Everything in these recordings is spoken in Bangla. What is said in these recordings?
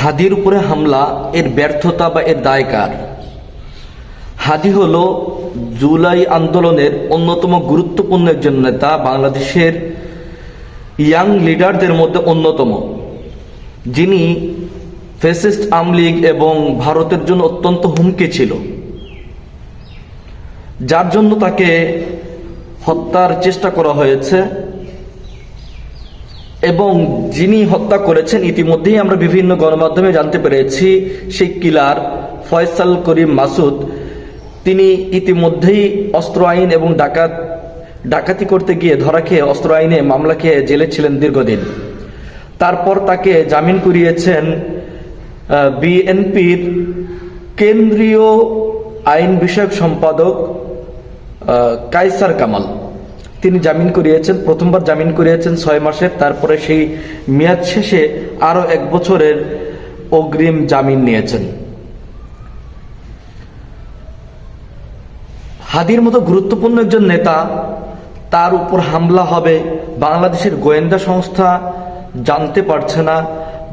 হাদির উপরে হামলা এর ব্যর্থতা বা এর দায় কার? হাদি হলো জুলাই আন্দোলনের অন্যতম গুরুত্বপূর্ণ একজন নেতা, বাংলাদেশের ইয়াং লিডারদের মধ্যে অন্যতম, যিনি ফ্যাসিস্ট আওয়ামী লীগ এবং ভারতের জন্য অত্যন্ত হুমকি ছিল, যার জন্য তাকে হত্যার চেষ্টা করা হয়েছে। এবং যিনি হত্যা করেছেন ইতিমধ্যেই আমরা বিভিন্ন গণমাধ্যমে জানতে পেরেছি, সেই কিলার ফয়সাল করিম মাসুদ, তিনি ইতিমধ্যেই অস্ত্র আইন এবং ডাকাতি করতে গিয়ে ধরা খেয়ে অস্ত্র আইনে মামলা খেয়ে জেলে ছিলেন দীর্ঘদিন। তারপর তাকে জামিন করিয়েছেন বিএনপির কেন্দ্রীয় আইন বিষয়ক সম্পাদক কায়সার কামাল। তিনি জামিন করিয়েছেন, প্রথমবার জামিন করিয়েছেন 6 মাসের, তারপরে সেই মেয়াদ শেষে আরো 1 বছরের অগ্রিম জামিন নিয়েছেন। হাদির মতো গুরুত্বপূর্ণ একজন নেতা, তার উপর হামলা হবে, বাংলাদেশের গোয়েন্দা সংস্থা জানতে পারছে না,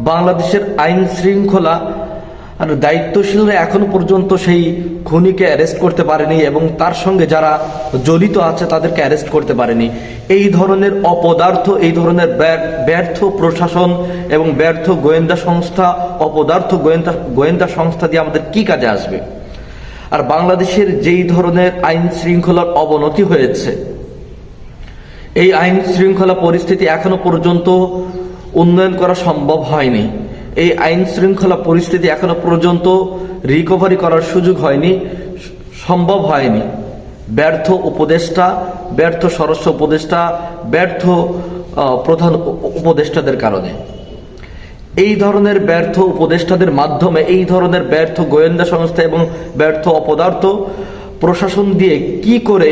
বাংলাদেশের আইন শৃঙ্খলা আর দায়িত্বশীলরা এখনো পর্যন্ত সেই খুনিকে অ্যারেস্ট করতে পারেনি এবং তার সঙ্গে যারা জড়িত আছে তাদেরকে অ্যারেস্ট করতে পারেনি। এই ধরনের অপদার্থ, এই ধরনের ব্যর্থ প্রশাসন এবং ব্যর্থ গোয়েন্দা সংস্থা, অপদার্থ গোয়েন্দা সংস্থা দিয়ে আমাদের কি কাজে আসবে? আর বাংলাদেশের যেই ধরনের আইন শৃঙ্খলার অবনতি হয়েছে, এই আইন শৃঙ্খলা পরিস্থিতি এখনো পর্যন্ত উন্নয়ন করা সম্ভব হয়নি। এই আইন শৃঙ্খলা পরিস্থিতি এখনো পর্যন্ত রিকভারি করার সুযোগ হয়নি, সম্ভব হয়নি। ব্যর্থ উপদেষ্টা, ব্যর্থ স্বরাষ্ট্র উপদেষ্টা, ব্যর্থ প্রধান উপদেষ্টাদের কারণে, এই ধরনের ব্যর্থ উপদেষ্টাদের মাধ্যমে, এই ধরনের ব্যর্থ গোয়েন্দা সংস্থা এবং ব্যর্থ অপদার্থ প্রশাসন দিয়ে কি করে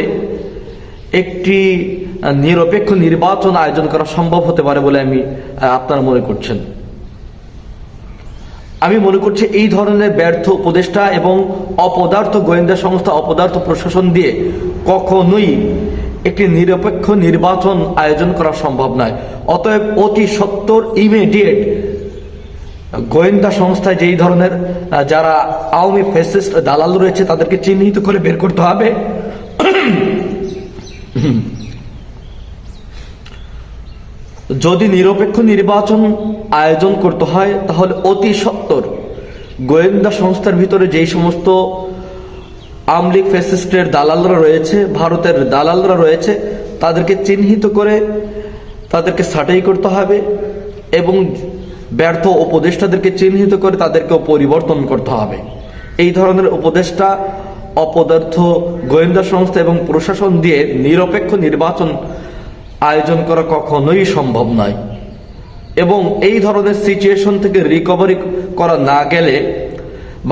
একটি নিরপেক্ষ নির্বাচন আয়োজন করা সম্ভব হতে পারে বলে আপনারা মনে করছেন? আমি মনে করছি এই ধরনের ব্যর্থ উপদেষ্টা এবং অপদার্থ গোয়েন্দা সংস্থা, অপদার্থ প্রশাসন দিয়ে কখনোই একটি নিরপেক্ষ নির্বাচন আয়োজন করা সম্ভব নয়। অতএব অতি সত্বর ইমিডিয়েট গোয়েন্দা সংস্থায় যেই ধরনের যারা আওয়ামী ফ্যাসিস্ট দালাল রয়েছে তাদেরকে চিহ্নিত করে বের করতে হবে। যদি নিরপেক্ষ নির্বাচন আয়োজন করতে হয় তাহলে অতি সত্বর গোয়েন্দা সংস্থার ভিতরে যেই সমস্ত আওয়ামী লীগ ফ্যাসিস্টের দালালরা রয়েছে, ভারতের দালালরা রয়েছে, তাদেরকে চিহ্নিত করে তাদেরকে ছাঁটাই করতে হবে এবং ব্যর্থ উপদেষ্টাদেরকে চিহ্নিত করে তাদেরকেও পরিবর্তন করতে হবে। এই ধরনের উপদেষ্টা, অপদার্থ গোয়েন্দা সংস্থা এবং প্রশাসন দিয়ে নিরপেক্ষ নির্বাচন আয়োজন করা কখনোই সম্ভব নয়। এবং এই ধরনের সিচুয়েশন থেকে রিকভারি করা না গেলে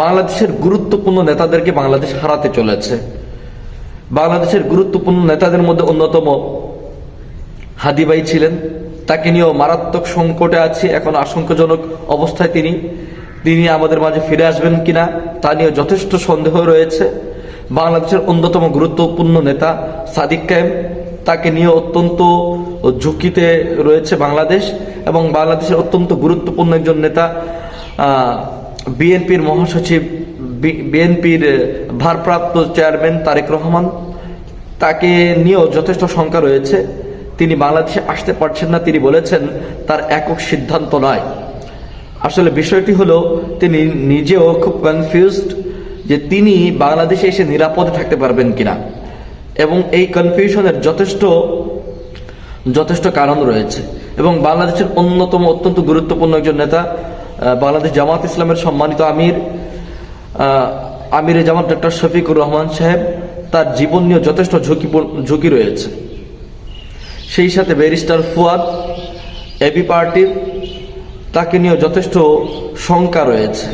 বাংলাদেশের গুরুত্বপূর্ণ নেতাদেরকে বাংলাদেশ হারাতে চলেছে। বাংলাদেশের গুরুত্বপূর্ণ নেতাদের মধ্যে অন্যতম হাদি ভাই ছিলেন, তাকে নিয়েও মারাত্মক সংকটে আছে, এখন আশঙ্কাজনক অবস্থায় তিনি আমাদের মাঝে ফিরে আসবেন কিনা তা নিয়ে যথেষ্ট সন্দেহ রয়েছে। বাংলাদেশের অন্যতম গুরুত্বপূর্ণ নেতা সাদিক কায়েম, তাকে নিয়ে অত্যন্ত ঝুঁকিতে রয়েছে বাংলাদেশ। এবং বাংলাদেশের অত্যন্ত গুরুত্বপূর্ণ একজন নেতা বিএনপির মহাসচিব, বিএনপির ভারপ্রাপ্ত চেয়ারম্যান তারেক রহমান, তাকে নিয়েও যথেষ্ট শঙ্কা রয়েছে। তিনি বাংলাদেশে আসতে পারছেন না, তিনি বলেছেন তার একক সিদ্ধান্ত নয়। আসলে বিষয়টি হলো তিনি নিজেও খুব কনফিউজড যে তিনি বাংলাদেশে এসে নিরাপদে থাকতে পারবেন কিনা, এবং এই কনফিউশনের যথেষ্ট কারণ রয়েছে। এবং বাংলাদেশের অন্যতম অত্যন্ত গুরুত্বপূর্ণ একজন নেতা, বাংলাদেশ জামাত ইসলামের সম্মানিত আমিরে জামাত ডক্টর শফিকুর রহমান সাহেব, তার জীবন নিয়ে যথেষ্ট ঝুঁকি রয়েছে। সেই সাথে ব্যারিস্টার ফুয়াদ এবি পার্টির, তাকে নিয়ে যথেষ্ট শঙ্কা রয়েছে।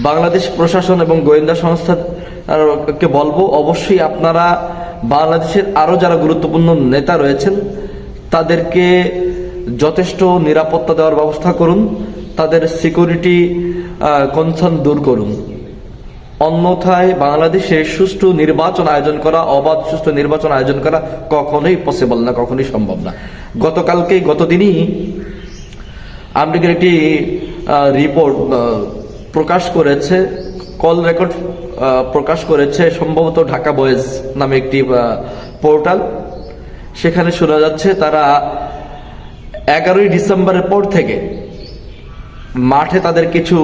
বাংলাদেশ প্রশাসন এবং গোয়েন্দা সংস্থাকে বলবো, অবশ্যই আপনারা বাংলাদেশের আরো যারা গুরুত্বপূর্ণ নেতা রয়েছেন তাদেরকে যথেষ্ট নিরাপত্তা দেওয়ার ব্যবস্থা করুন, তাদের সিকিউরিটি কনসার্ন দূর করুন। অন্যথায় বাংলাদেশে সুষ্ঠু নির্বাচন আয়োজন করা, অবাধ সুষ্ঠু নির্বাচন আয়োজন করা কখনোই পসিবল না, কখনোই সম্ভব না। গতদিনই আমেরিকার একটি রিপোর্ট প্রকাশ করেছে, কল রেকর্ড প্রকাশ করেছে সম্ভবত ঢাকা বয়েজ নামে একটি পোর্টাল। সেখানে শোনা যাচ্ছে তারা 11ই ডিসেম্বরের পর থেকে মাঠে তাদের কিছু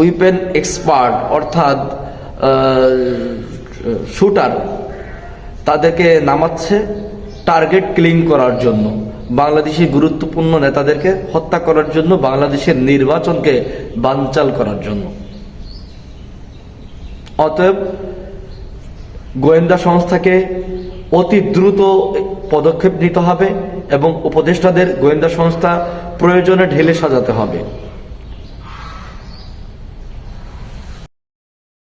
উইপেন এক্সপার্ট অর্থাৎ শুটার তাদেরকে নামাচ্ছে টার্গেট কিলিং করার জন্য, বাংলাদেশি গুরুত্বপূর্ণ নেতাদেরকে হত্যা করার জন্য, বাংলাদেশের নির্বাচনকে বানচাল করার জন্য। অতএব গোয়েন্দা সংস্থাকে অতি দ্রুত পদক্ষেপ নিতে হবে এবং উপদেষ্টাদের গোয়েন্দা সংস্থা প্রয়োজনে ঢেলে সাজাতে হবে।